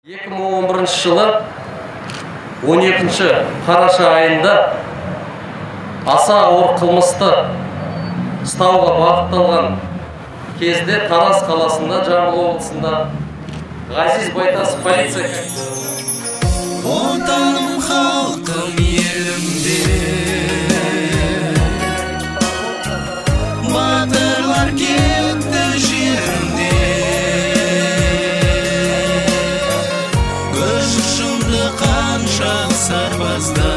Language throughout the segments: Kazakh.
2011 жылы 12 қараша айында аса ауыр қылмысты ұстауға бағытталған кезде Тараз қаласында, Жамбыл облысында Ғазиз Байтасов полиция Отаным халқым елімде батырлар кетті жерімде көз ұшымды қанша сарбаздар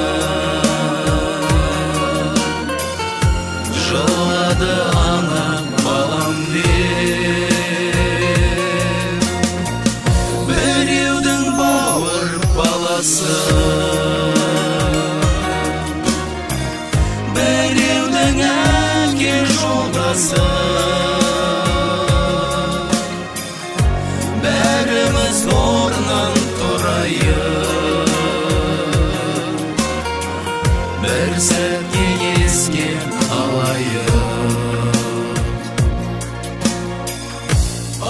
жылады анам балам деп біреудің бауыр баласы біреудің әке жолдасы бәріміз орнын тұрайық бір сәтке еске алайық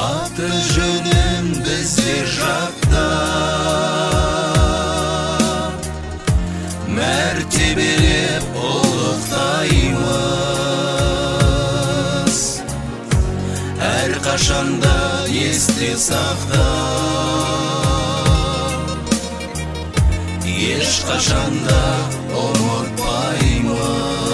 аты жөнін біздер жатта мәртебелеп ұлықтаймыз әрқашанда есте сақта ешқашанда ұмытпаймыз